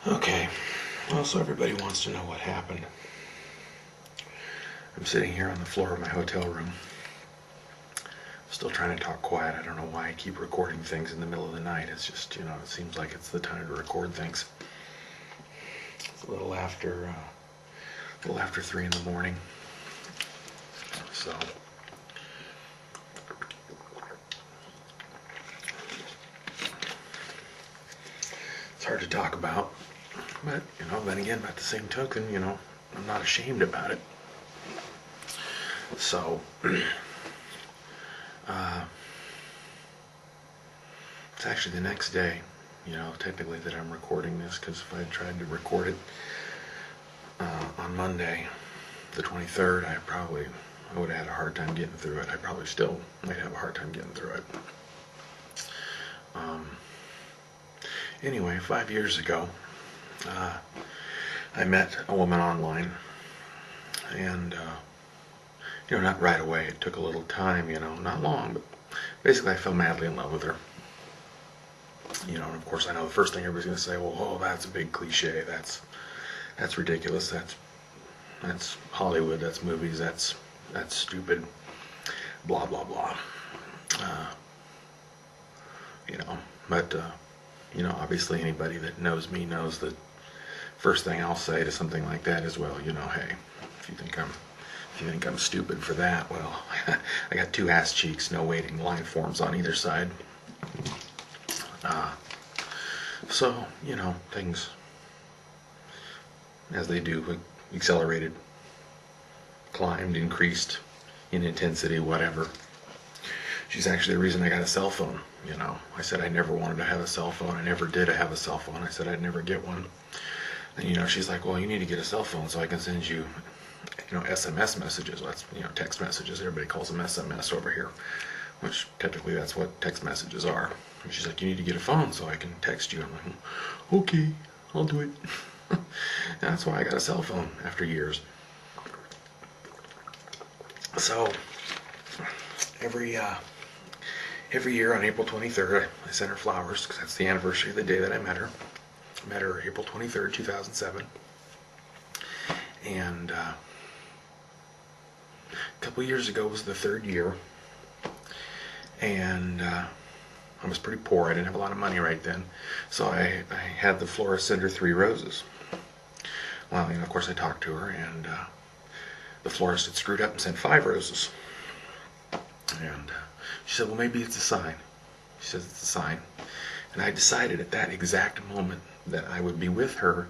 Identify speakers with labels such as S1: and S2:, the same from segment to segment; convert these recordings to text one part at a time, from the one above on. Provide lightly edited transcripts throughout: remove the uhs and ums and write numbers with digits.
S1: Okay, well, so everybody wants to know what happened. I'm sitting here on the floor of my hotel room, still trying to talk quiet. I don't know why I keep recording things in the middle of the night. It's just, it seems like it's the time to record things. It's a little after 3 in the morning. So, it's hard to talk about. But, then again, by the same token, I'm not ashamed about it. So, it's actually the next day, technically that I'm recording this, because if I had tried to record it on Monday, the 23rd, I would have had a hard time getting through it. I probably still might have a hard time getting through it. Anyway, 5 years ago, I met a woman online, and not right away. It took a little time, not long, but basically I fell madly in love with her. And of course I know the first thing everybody's going to say, well, oh, that's a big cliche. That's ridiculous. That's Hollywood. That's movies. That's stupid. Blah blah blah. But obviously anybody that knows me knows that first thing I'll say to something like that is, well, hey, if you think I'm stupid for that, well, I got two ass cheeks, no waiting line forms on either side. So, things, as they do, accelerated, climbed, increased in intensity, whatever. She's actually the reason I got a cell phone. I said I never wanted to have a cell phone. I never did have a cell phone. I said I'd never get one. And, she's like, well, you need to get a cell phone so I can send you, SMS messages. Well, that's, text messages. Everybody calls them SMS over here, which technically that's what text messages are. And she's like, you need to get a phone so I can text you. I'm like, okay, I'll do it. And that's why I got a cell phone after years. So, every year on April 23rd, I sent her flowers because that's the anniversary of the day that I met her. I met her April 23rd, 2007. And a couple years ago was the third year. And I was pretty poor. I didn't have a lot of money right then. So I had the florist send her 3 roses. Well, of course I talked to her, and the florist had screwed up and sent 5 roses. And she said, well, maybe it's a sign. She says it's a sign. And I decided at that exact moment that I would be with her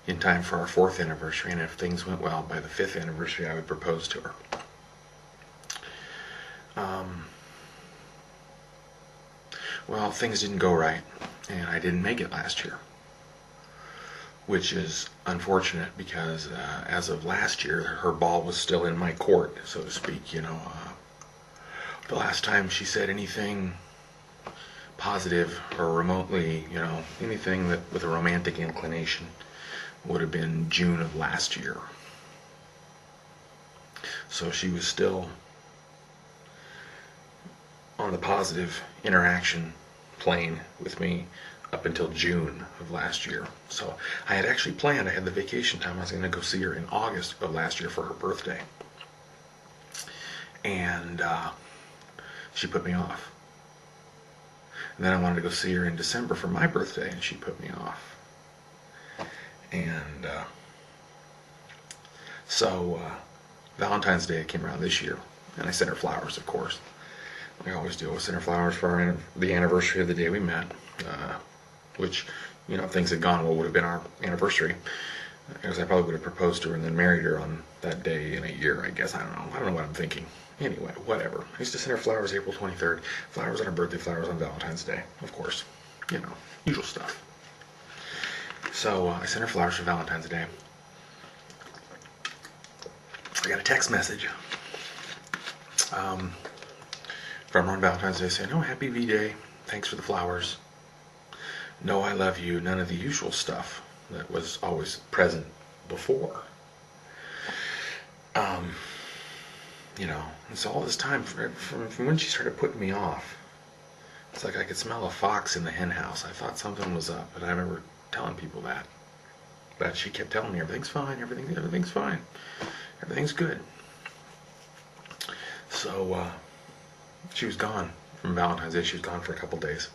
S1: in time for our 4th anniversary, and if things went well, by the 5th anniversary I would propose to her. Well, things didn't go right, and I didn't make it last year, which is unfortunate because as of last year, her ball was still in my court, so to speak. The last time she said anything positive or remotely, anything that with a romantic inclination would have been June of last year. So she was still on the positive interaction plane with me up until June of last year. So I had actually planned, I had the vacation time, I was going to go see her in August of last year for her birthday. And she put me off. And then I wanted to go see her in December for my birthday, and she put me off. And so Valentine's Day came around this year, and I sent her flowers, of course. I always do. I sent her flowers for the anniversary of the day we met, which, if things had gone well, would have been our anniversary. Because I probably would have proposed to her and then married her on that day in a year, I guess. I don't know what I'm thinking. Anyway, whatever. I used to send her flowers April 23rd, flowers on her birthday, flowers on Valentine's Day, of course. Usual stuff. So I sent her flowers for Valentine's Day. I got a text message from her on Valentine's Day saying, oh, happy V-Day, thanks for the flowers. No, I love you, none of the usual stuff that was always present before. And so all this time, from when she started putting me off, it's like I could smell a fox in the hen house. I thought something was up, but I remember telling people that. But she kept telling me everything's fine, everything's fine, everything's good. So she was gone from Valentine's Day. She was gone for a couple days.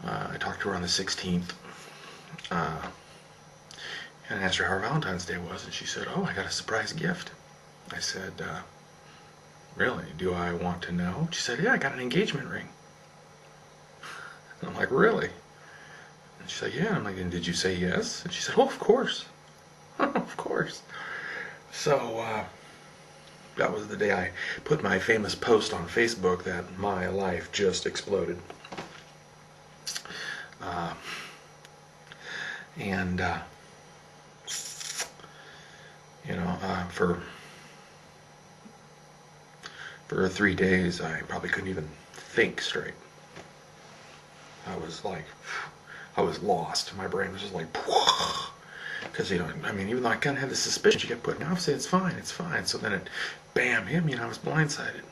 S1: I talked to her on the 16th. And I asked her how her Valentine's Day was, and she said, "Oh, I got a surprise gift." I said, "Really? Do I want to know?" She said, "Yeah, I got an engagement ring." And I'm like, "Really?" And she said, "Yeah." I'm like, "And did you say yes?" And she said, "Oh, of course." Of course. So, that was the day I put my famous post on Facebook that my life just exploded. And for 3 days, I probably couldn't even think straight. I was lost. My brain was just like, because, even though I kind of had the suspicion, she kept putting off, saying, it's fine. So then it, bam, hit me, and I was blindsided.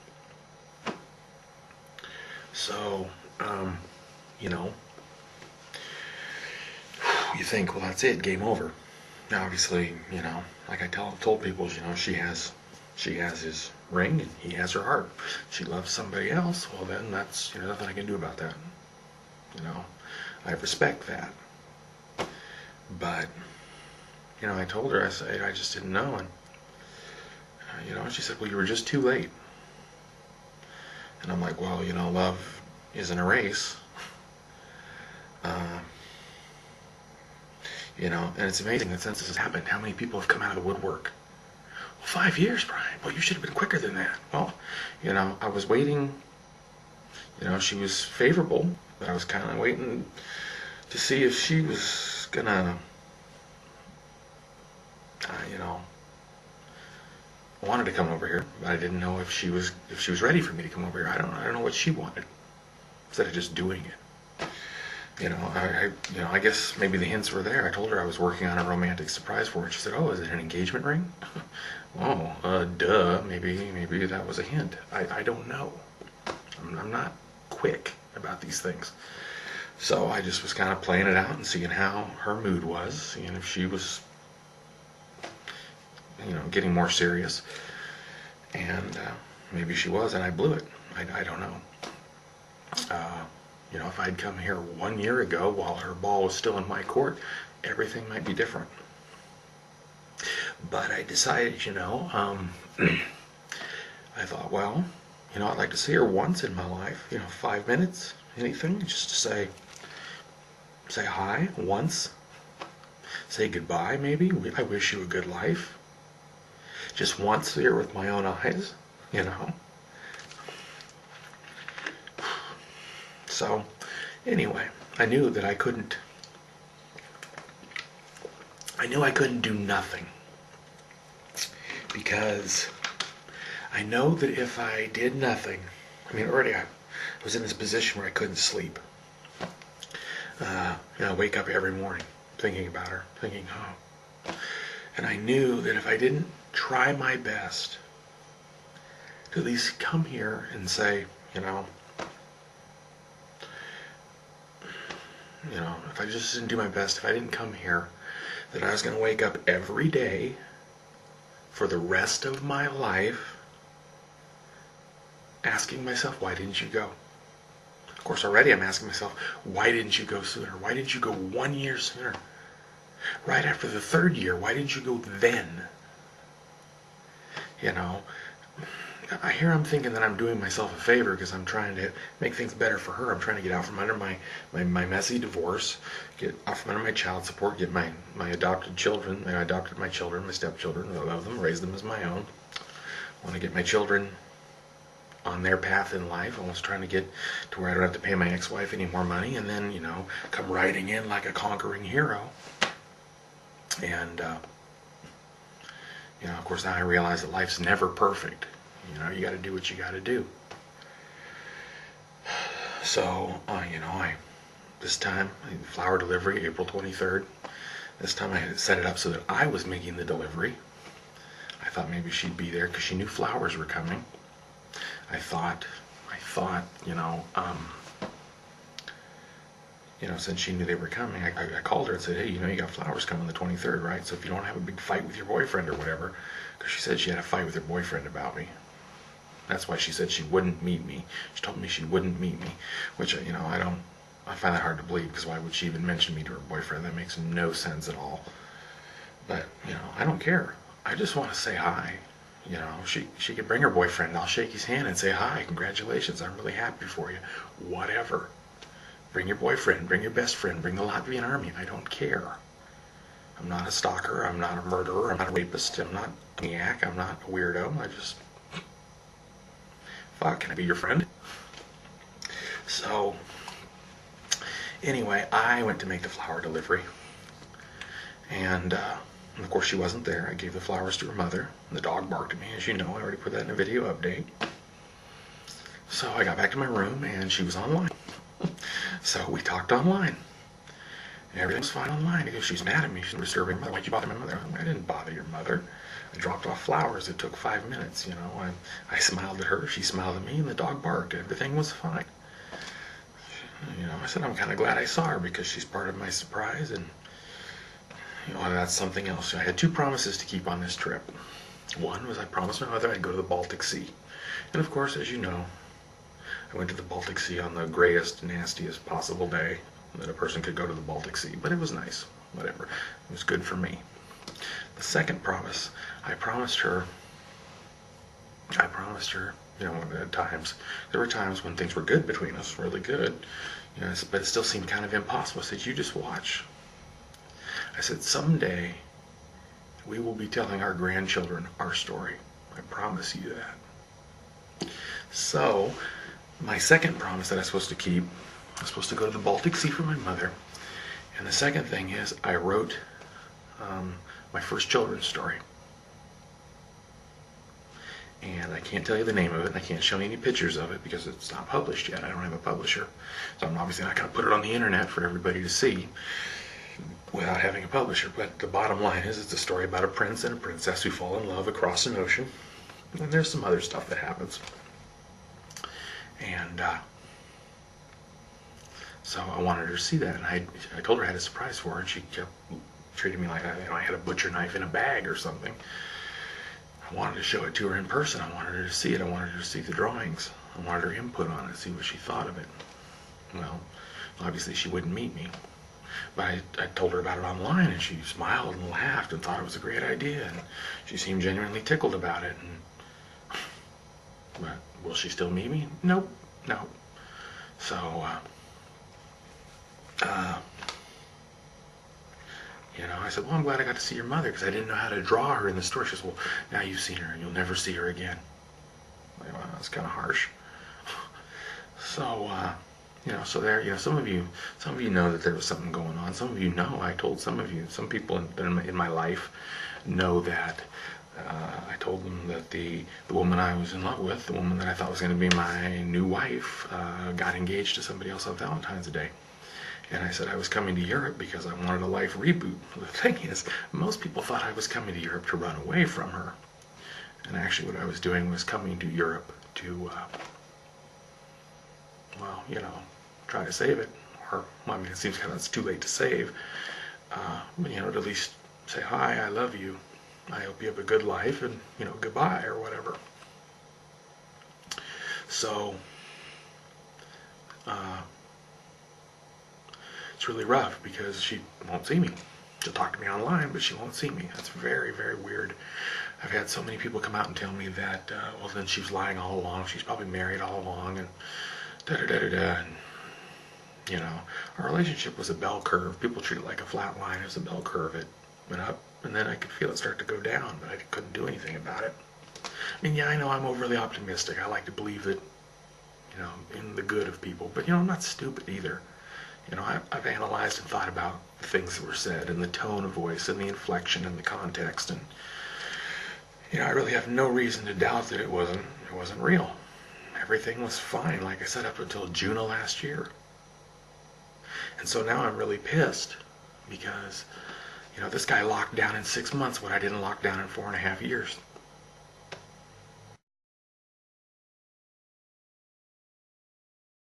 S1: So, you think, well, that's it, game over. Now, obviously, like I told people, she has his ring and he has her heart. She loves somebody else. Well, then that's nothing I can do about that. I respect that. But I told her, I just didn't know, and she said, well, you were just too late. And I'm like, well, love isn't a race. And it's amazing that since this has happened, how many people have come out of the woodwork. Well, 5 years, Brian. Well, you should have been quicker than that. Well, I was waiting. She was favorable, but I was kind of waiting to see if she was gonna, wanted to come over here, but I didn't know if she was ready for me to come over here. I don't know what she wanted. Instead of just doing it. I guess maybe the hints were there. I told her I was working on a romantic surprise for her. She said, "Oh, is it an engagement ring?" Oh, duh. Maybe that was a hint. I don't know. I'm not quick about these things. So I just was kind of playing it out and seeing how her mood was, seeing if she was, getting more serious. And maybe she was, and I blew it. I don't know. If I'd come here 1 year ago while her ball was still in my court, everything might be different. But I decided, I thought, well, I'd like to see her once in my life, 5 minutes, anything, just to say hi once, say goodbye maybe, I wish you a good life, just once here with my own eyes, So, anyway, I knew that I couldn't do nothing, because I know that if I did nothing, already I was in this position where I couldn't sleep. I wake up every morning thinking about her, thinking, oh. And I knew that if I didn't try my best to at least come here and say, if I just didn't do my best, if I didn't come here, that I was going to wake up every day for the rest of my life asking myself, why didn't you go? Of course, already I'm asking myself, why didn't you go sooner? Why didn't you go 1 year sooner? Right after the 3rd year, why didn't you go then? I'm thinking that I'm doing myself a favor because I'm trying to make things better for her. I'm trying to get out from under my messy divorce, get out from under my child support, get my adopted children. I adopted my children, my stepchildren. I love them, raise them as my own. I want to get my children on their path in life. I was trying to get to where I don't have to pay my ex-wife any more money, and then, come riding in like a conquering hero. And, of course, now I realize that life's never perfect. You got to do what you got to do. So, this time, flower delivery, April 23rd. This time I had set it up so that I was making the delivery. I thought maybe she'd be there because she knew flowers were coming. I thought, you know, since she knew they were coming, I called her and said, hey, you know, you got flowers coming the 23rd, right? So if you don't have a big fight with your boyfriend or whatever, because she said she had a fight with her boyfriend about me. That's why she said she wouldn't meet me. She told me she wouldn't meet me, which, you know, I find that hard to believe, because why would she even mention me to her boyfriend? That makes no sense at all. But, you know, I don't care. I just want to say hi. You know, she could bring her boyfriend. I'll shake his hand and say, hi, congratulations, I'm really happy for you. Whatever. Bring your boyfriend, bring your best friend, bring the Latvian army. I don't care. I'm not a stalker, I'm not a murderer, I'm not a rapist, I'm not a maniac, I'm not a weirdo. I just... Fuck, can I be your friend? So, anyway, I went to make the flower delivery. And of course she wasn't there. I gave the flowers to her mother. The dog barked at me, as you know. I already put that in a video update. So I got back to my room, and she was online. So we talked online. And everything was fine online. Because she's mad at me. She's disturbing my mother. Why'd you bother my mother? I didn't bother your mother. I dropped off flowers. It took 5 minutes, you know. I smiled at her. She smiled at me, and the dog barked. Everything was fine. You know, I said, I'm kind of glad I saw her, because she's part of my surprise, and you know, that's something else. I had 2 promises to keep on this trip. One was I promised my mother I'd go to the Baltic Sea. And of course, as you know, I went to the Baltic Sea on the grayest, nastiest possible day that a person could go to the Baltic Sea. But it was nice. Whatever. It was good for me. The second promise, I promised her, you know, at times, there were times when things were good between us, really good, you know, but it still seemed kind of impossible. I said, you just watch. I said, someday we will be telling our grandchildren our story. I promise you that. So, my second promise that I was supposed to keep, I was supposed to go to the Baltic Sea for my mother. And the second thing is, I wrote my first children's story. And I can't tell you the name of it, and I can't show you any pictures of it because it's not published yet. I don't have a publisher. So I'm obviously not going to put it on the internet for everybody to see without having a publisher. But the bottom line is, it's a story about a prince and a princess who fall in love across an ocean. And there's some other stuff that happens. And so I wanted her to see that. And I told her I had a surprise for her, and she kept treating me like I had a butcher knife in a bag or something. I wanted to show it to her in person. I wanted her to see it. I wanted her to see the drawings. I wanted her input on it, see what she thought of it. Well, obviously she wouldn't meet me. But I told her about it online, and she smiled and laughed and thought it was a great idea. And she seemed genuinely tickled about it. But will she still meet me? Nope. No. So, you know, I said, well, I'm glad I got to see your mother, because I didn't know how to draw her in the story. She says, well, now you've seen her, and you'll never see her again. Like, well, that's kind of harsh. So, you know, so there, you know, some of you know that there was something going on. Some of you know, I told some of you, some people in my life know that I told them that the woman I was in love with, the woman that I thought was going to be my new wife, got engaged to somebody else on Valentine's Day. And I said I was coming to Europe because I wanted a life reboot. The thing is, most people thought I was coming to Europe to run away from her. And actually what I was doing was coming to Europe to, well, you know, try to save it. Or, well, I mean, it seems kind of it's too late to save. But, you know, to at least say, hi, I love you. I hope you have a good life, and, you know, goodbye, or whatever. So, it's really rough because she won't see me. She'll talk to me online, but she won't see me. That's very, very weird. I've had so many people come out and tell me that, well, then she was lying all along. She's probably married all along, and da-da-da-da-da. And, you know, our relationship was a bell curve. People treat it like a flat line. It was a bell curve. It went up, and then I could feel it start to go down, but I couldn't do anything about it. I mean, yeah, I know I'm overly optimistic. I like to believe that, you know, in the good of people, but, you know, I'm not stupid either. You know, I've analyzed and thought about the things that were said, and the tone of voice, and the inflection, and the context, and, you know, I really have no reason to doubt that it wasn't real. Everything was fine, like I said, up until June of last year. And so now I'm really pissed because, you know, this guy locked down in 6 months what I didn't lock down in 4.5 years.